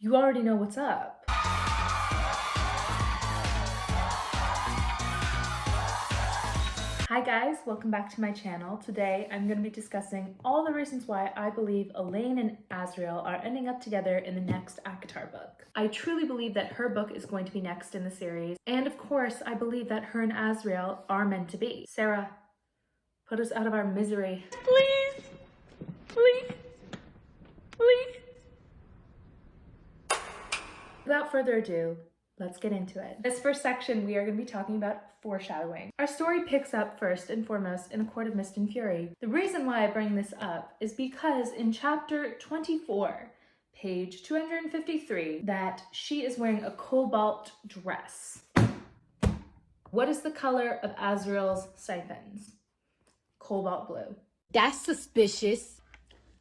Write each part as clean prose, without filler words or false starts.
You already know what's up. Hi guys, welcome back to my channel. Today I'm going to be discussing all the reasons why I believe Elaine and Azriel are ending up together in the next ACOTAR book. I truly believe that her book is going to be next in the series, and of course I believe that her and Azriel are meant to be. Sarah, put us out of our misery. Please, please, please. Without further ado, let's get into it. This first section, we are going to be talking about foreshadowing. Our story picks up first and foremost in a court of mist and fury. The reason why I bring this up is because in chapter 24, page 253, that she is wearing a cobalt dress. What is the color of Azriel's siphons? Cobalt blue. That's suspicious.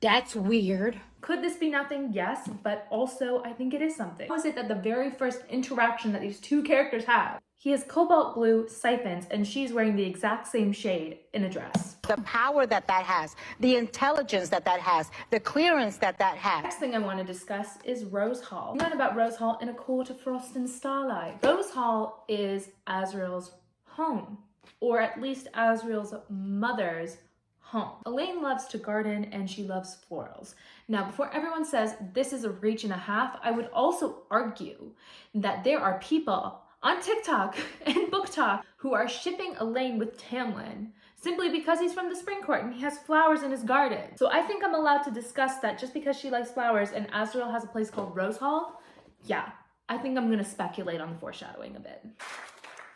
That's weird. Could this be nothing? Yes, but also I think it is something. How is it that the very first interaction that these two characters have, he has cobalt blue siphons and she's wearing the exact same shade in a dress? The power that has, the intelligence that has, the clearance that has. Next thing I want to discuss is Rose Hall. We learn about Rose Hall in A Court of Frost and Starlight. Rose Hall is Azriel's home, or at least Azriel's mother's home. Elaine loves to garden and she loves florals. Now, before everyone says this is a reach and a half, I would also argue that there are people on TikTok and booktok who are shipping Elaine with Tamlin simply because he's from the spring court and he has flowers in his garden. So I think I'm allowed to discuss that just because she likes flowers and Azriel has a place called Rose Hall. Yeah, I think I'm gonna speculate on the foreshadowing a bit.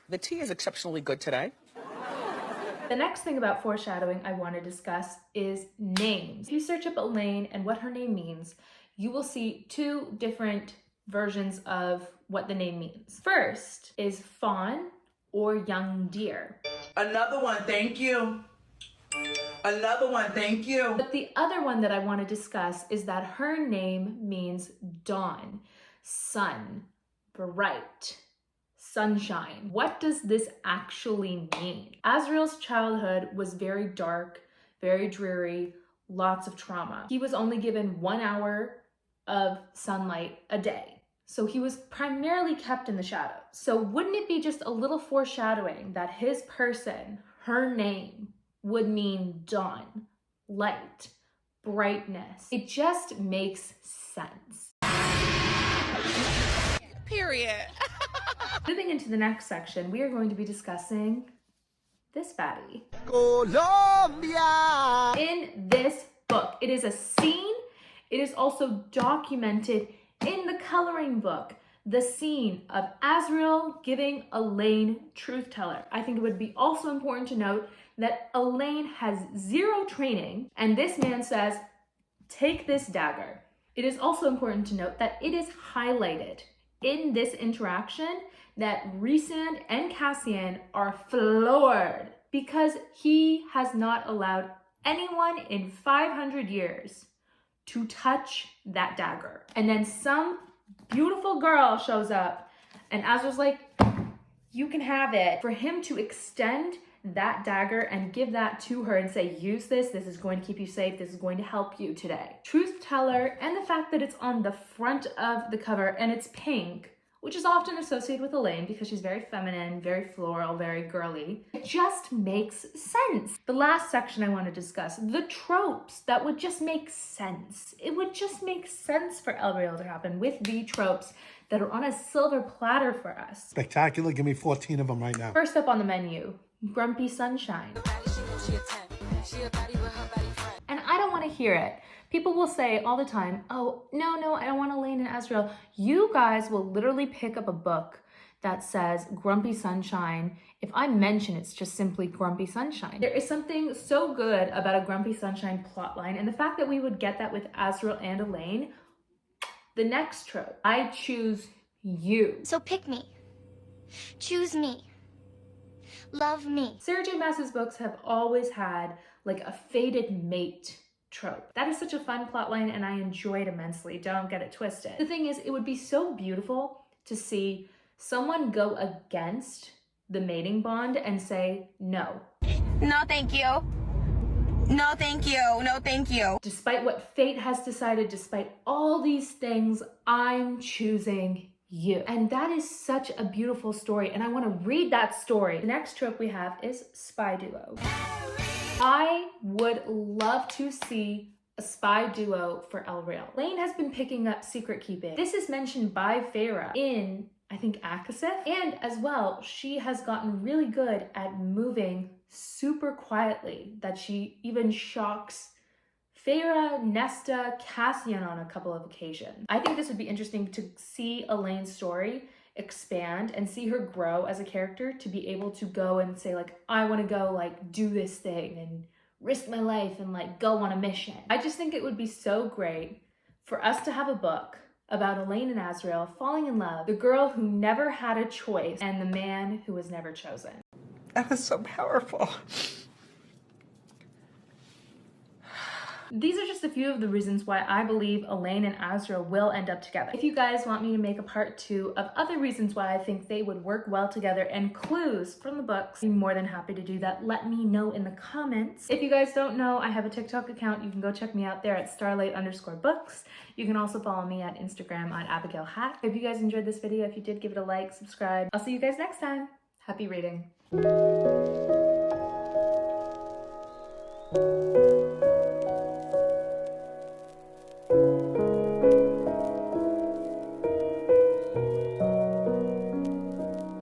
The tea is exceptionally good today. The next thing about foreshadowing I want to discuss is names. If you search up Elaine and what her name means, you will see two different versions of what the name means. First is fawn or young deer. Another one, thank you. Another one, thank you. But the other one that I want to discuss is that her name means dawn, sun, bright, sunshine. What does this actually mean? Azriel's childhood was very dark, very dreary, lots of trauma. He was only given 1 hour of sunlight a day. So he was primarily kept in the shadows. So wouldn't it be just a little foreshadowing that his person, her name, would mean dawn, light, brightness? It just makes sense. Period. Moving into the next section, we are going to be discussing this baddie. Colombia! In this book, it is a scene. It is also documented in the coloring book, the scene of Azriel giving Elaine Truthteller. I think it would be also important to note that Elaine has zero training, and this man says, take this dagger. It is also important to note that it is highlighted in this interaction that Rhysand and Cassian are floored because he has not allowed anyone in 500 years to touch that dagger. And then some beautiful girl shows up and Azriel's like, you can have it. For him to extend that dagger and give that to her and say, use this, this is going to keep you safe, this is going to help you today. Truthteller, and the fact that it's on the front of the cover and it's pink, which is often associated with Elaine because she's very feminine, very floral, very girly. It just makes sense. The last section I want to discuss, the tropes that would just make sense. It would just make sense for Elriel to happen with the tropes that are on a silver platter for us. Spectacular, give me 14 of them right now. First up on the menu, Grumpy Sunshine. And I don't want to hear it. People will say all the time, oh, no, I don't want Elaine and Azriel. You guys will literally pick up a book that says Grumpy Sunshine. If I mention it's just simply Grumpy Sunshine. There is something so good about a Grumpy Sunshine plotline, and the fact that we would get that with Azriel and Elaine. The next trope, I choose you. So pick me. Choose me. Love me. Sarah J. Maas's books have always had like a fated mate trope. That is such a fun plotline and I enjoy it immensely. Don't get it twisted. The thing is, it would be so beautiful to see someone go against the mating bond and say, no. No, thank you. No, thank you. No, thank you. Despite what fate has decided, despite all these things, I'm choosing you. And that is such a beautiful story, and I want to read that story. The next trope we have is spy duo. I would love to see a spy duo for Elriel. Lane has been picking up secret keeping. This is mentioned by Feyre in, I think, ACOTAR, and as well, she has gotten really good at moving super quietly, that she even shocks Feyre, Nesta, Cassian on a couple of occasions. I think this would be interesting to see Elaine's story expand and see her grow as a character, to be able to go and say, like, I want to go like do this thing and risk my life and like go on a mission. I just think it would be so great for us to have a book about Elaine and Azriel falling in love, the girl who never had a choice and the man who was never chosen. That was so powerful. These are just a few of the reasons why I believe Elaine and Azriel will end up together. If you guys want me to make a part 2 of other reasons why I think they would work well together and clues from the books, I'm more than happy to do that. Let me know in the comments. If you guys don't know, I have a TikTok account. You can go check me out there at starlight_books. You can also follow me at Instagram on abagayilhatt. If you guys enjoyed this video, if you did, give it a like, subscribe. I'll see you guys next time. Happy reading.